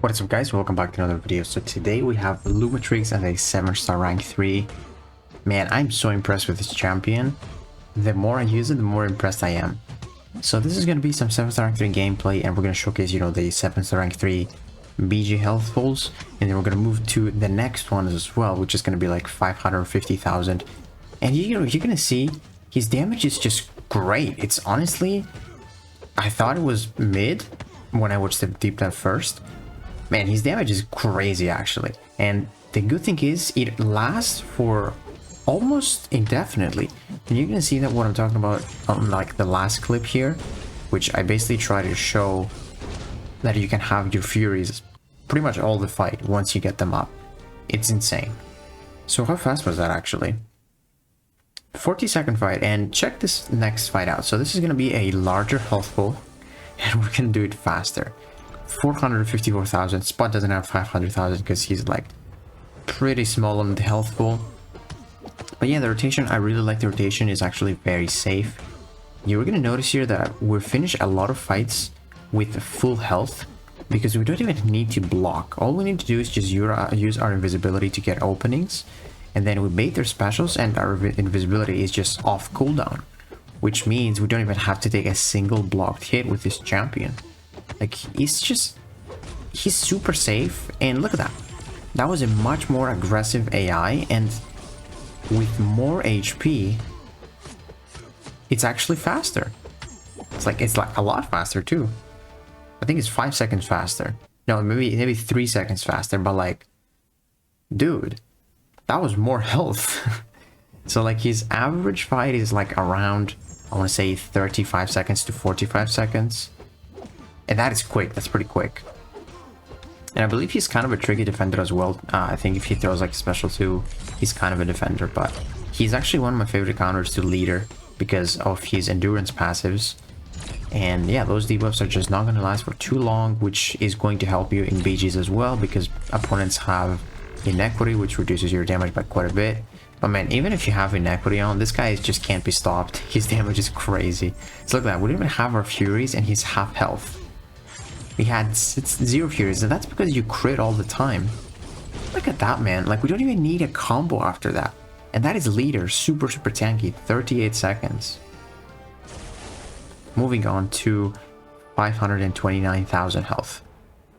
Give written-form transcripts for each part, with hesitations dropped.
What is up, guys? Welcome back to another video. So today we have Lumatrix as a 7-star rank 3. Man, I'm so impressed with this champion. The more I use it, the more impressed I am. So this is going to be some 7-star rank 3 gameplay, and we're going to showcase, the 7-star rank 3 BG health pulls, and then we're going to move to the next one as well, which is going to be like 550,000. And you're going to see his damage is just great. It's honestly, I thought it was mid when I watched the deep dive first. Man, his damage is crazy actually, and the good thing is it lasts for almost indefinitely. And you're gonna see that what I'm talking about on like the last clip here, which I basically try to show that you can have your Furies pretty much all the fight once you get them up. It's insane. So how fast was that actually? 40-second fight, and check this next fight out. So this is gonna be a larger health pool, and we're gonna do it faster. 454,000. Spot doesn't have 500,000 because he's like pretty small on the health pool. But yeah, the rotation, I really like the rotation. Is actually very safe. You're gonna notice here that we finish a lot of fights with full health because we don't even need to block. All we need to do is just use our invisibility to get openings, and then we bait their specials, and our invisibility is just off cooldown, which means we don't even have to take a single blocked hit with this champion. Like, he's super safe, and look at that. That was a much more aggressive AI, and with more HP, it's actually faster. It's like a lot faster too. I think it's 5 seconds faster. No, maybe 3 seconds faster, but like, dude, that was more health. So like his average fight is like around, I want to say 35 seconds to 45 seconds. And that is quick. That's pretty quick. And I believe he's kind of a tricky defender as well. I think if he throws like special 2, he's kind of a defender. But he's actually one of my favorite counters to leader because of his endurance passives. And yeah, those debuffs are just not going to last for too long, which is going to help you in BGs as well, because opponents have inequity, which reduces your damage by quite a bit. But man, even if you have inequity on, this guy just can't be stopped. His damage is crazy. So look at that. We don't even have our Furies, and he's half health. We had 0 Furies, and that's because you crit all the time. Look at that, man. Like, we don't even need a combo after that. And that is leader, super tanky, 38 seconds. Moving on to 529,000 health.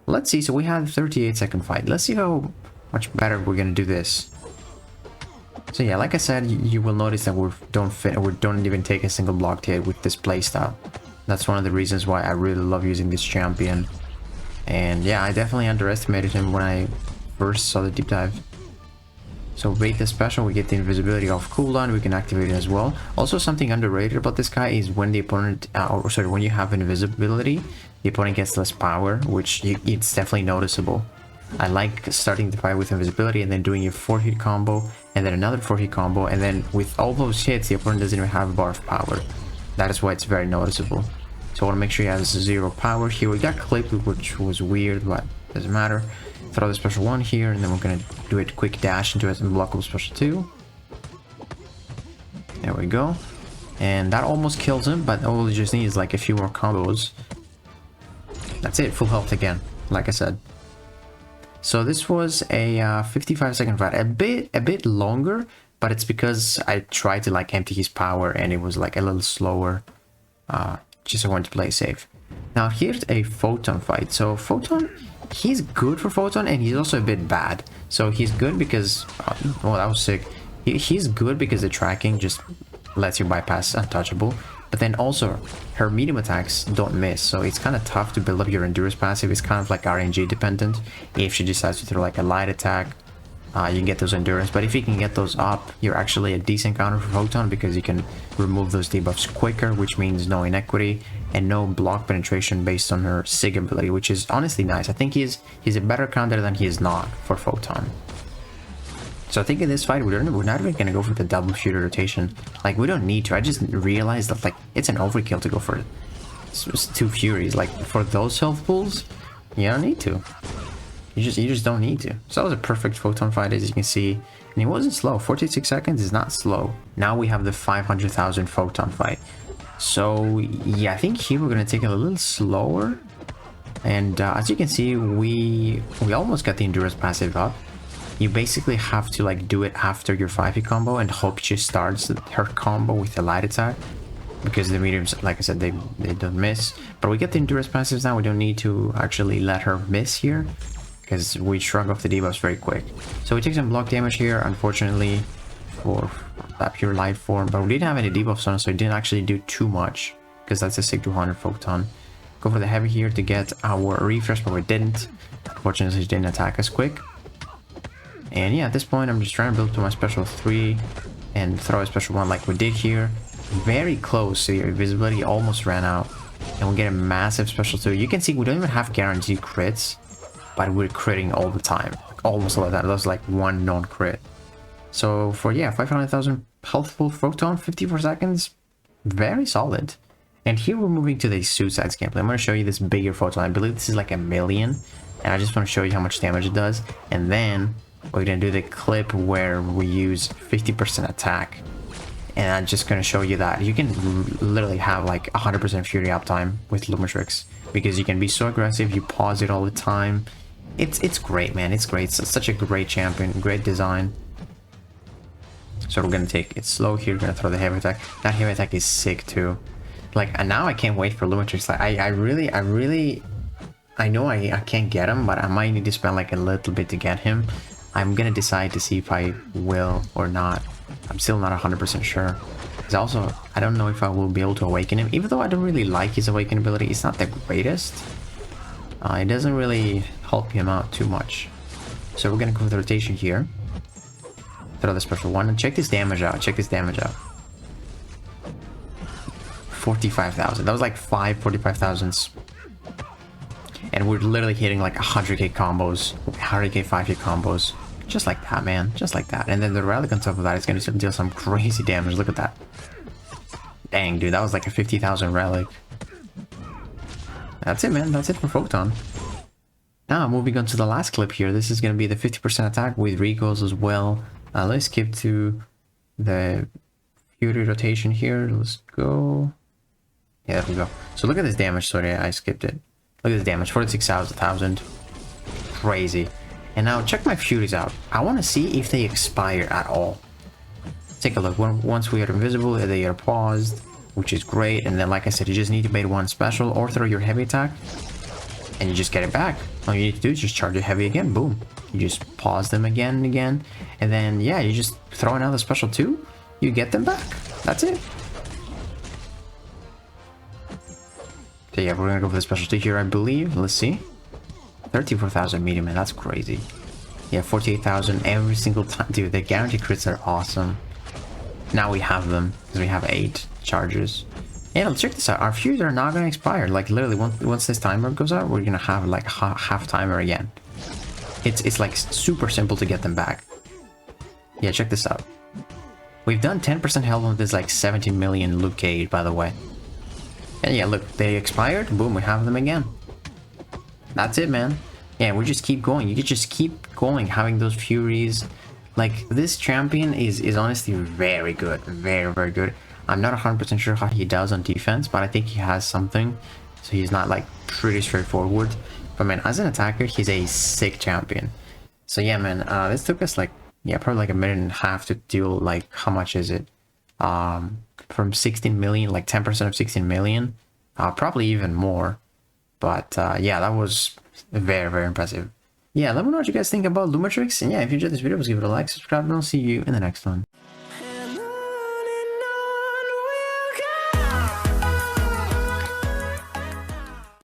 Let's see, so we had a 38-second fight. Let's see how much better we're gonna do this. So yeah, like I said, you will notice that we don't even take a single blocked hit with this playstyle. That's one of the reasons why I really love using this champion. And yeah, I definitely underestimated him when I first saw the deep dive. So bait the special, we get the invisibility off cooldown, we can activate it as well. Also, something underrated about this guy is when the opponent, when you have invisibility, the opponent gets less power, which it's definitely noticeable. I like starting the fight with invisibility and then doing a 4-hit combo, and then another 4-hit combo, and then with all those hits, the opponent doesn't even have a bar of power. That is why it's very noticeable. So I want to make sure he has 0 power here. We got clipped, which was weird, but doesn't matter. Throw the special 1 here, and then we're going to do a quick dash into a unblockable special 2. There we go. And that almost kills him, but all we just need is like a few more combos. That's it, full health again, like I said. So this was a 55-second fight, a bit longer, but it's because I tried to like empty his power and it was like a little slower. Just I wanted to play safe. Now here's a Photon fight. So Photon, he's good for Photon, and he's also a bit bad. So he's good because, oh, that was sick. He's good because the tracking just lets you bypass untouchable. But then also, her medium attacks don't miss, so it's kind of tough to build up your endurance passive. It's kind of like RNG dependent. If she decides to throw like a light attack, you can get those endurance. But if you can get those up, you're actually a decent counter for Photon because you can remove those debuffs quicker, which means no inequity and no block penetration based on her Sig ability, which is honestly nice. I think he's a better counter than he is not for Photon. So I think in this fight, we're not even gonna go for the double shooter rotation. Like, we don't need to. I just realized that like it's an overkill to go for 2 Furies. Like, for those health pools, you don't need to. You just don't need to. So that was a perfect Photon fight, as you can see. And it wasn't slow. 46 seconds is not slow. Now we have the 500,000 Photon fight. So yeah, I think here we're gonna take it a little slower. And as you can see, we almost got the endurance passive up. You basically have to like do it after your 5-hit combo and hope she starts her combo with a light attack, because the mediums, like I said, they don't miss. But we get the endurance passives now. We don't need to actually let her miss here, because we shrug off the debuffs very quick. So we take some block damage here, unfortunately, for that pure light form, but we didn't have any debuffs on, so it didn't actually do too much, because that's a SIG 200 Photon. Go for the heavy here to get our refresh, but we didn't. Unfortunately, it didn't attack us quick. And yeah, at this point, I'm just trying to build to my special 3 and throw a special 1 like we did here. Very close to your invisibility, almost ran out. And we get a massive special 2. You can see we don't even have guaranteed crits, but we're critting all the time. Like, almost all the time. That's like one non-crit. So for, yeah, 500,000 healthful Photon, 54 seconds, very solid. And here we're moving to the Suicide's gameplay. I'm going to show you this bigger Photon. I believe this is like 1,000,000. And I just want to show you how much damage it does. And then we're going to do the clip where we use 50% attack. And I'm just going to show you that you can literally have like 100% Fury uptime with Lumatrix. Because you can be so aggressive, you pause it all the time. It's great, man. It's great. It's such a great champion, great design. So we're going to take it slow here. We're going to throw the heavy attack. That heavy attack is sick too. Like, and now I can't wait for Lumatrix. Like, I know I can't get him, but I might need to spend like a little bit to get him. I'm gonna decide to see if I will or not. I'm still not 100% sure. Because also, I don't know if I will be able to awaken him. Even though I don't really like his awaken ability, it's not the greatest. It doesn't really help him out too much. So we're gonna go with the rotation here. Throw the special 1 and check this damage out. Check this damage out. 45,000. That was like 5 45,000s. And we're literally hitting like 100k combos, 100k 5-hit combos. Just like that, man. Just like that. And then the relic on top of that is going to deal some crazy damage. Look at that. Dang, dude. That was like a 50,000 relic. That's it, man. That's it for Photon. Now, moving on to the last clip here. This is going to be the 50% attack with recalls as well. Let's skip to the Fury rotation here. Let's go. Yeah, there we go. So look at this damage. Sorry, I skipped it. Look at this damage. 46,000. Crazy. And now check my Furies out. I want to see if they expire at all. Take a look. Once we are invisible, they are paused, which is great. And then, like I said, you just need to bait one special or throw your heavy attack, and you just get it back. All you need to do is just charge your heavy again. Boom. You just pause them again and again. And then, yeah, you just throw another special 2. You get them back. That's it. So yeah, we're gonna go for the special 2 here, I believe. Let's see. 34,000 medium, man. That's crazy. Yeah, 48,000 every single time. Dude, the guaranteed crits are awesome. Now we have them, because we have 8 charges. And let's check this out. Our Furies are not gonna expire. Like, literally, once this timer goes out, we're gonna have like half timer again. It's like super simple to get them back. Yeah, check this out. We've done 10% health on this like 17 million loot cage, by the way. And yeah, look, they expired. Boom, we have them again. That's it, man. Yeah, we just keep going. You could just keep going, having those Furies. Like, this champion is honestly very good. Very, very good. I'm not 100% sure how he does on defense, but I think he has something. So he's not, like, pretty straightforward. But, man, as an attacker, he's a sick champion. So, yeah, man, this took us, like, yeah, probably like a minute and a half to deal, like, how much is it? From 16 million, like 10% of 16 million. Probably even more. But, yeah, that was very, very impressive. Yeah, let me know what you guys think about Lumatrix. And yeah, if you enjoyed this video, please give it a like, subscribe, and I'll see you in the next one.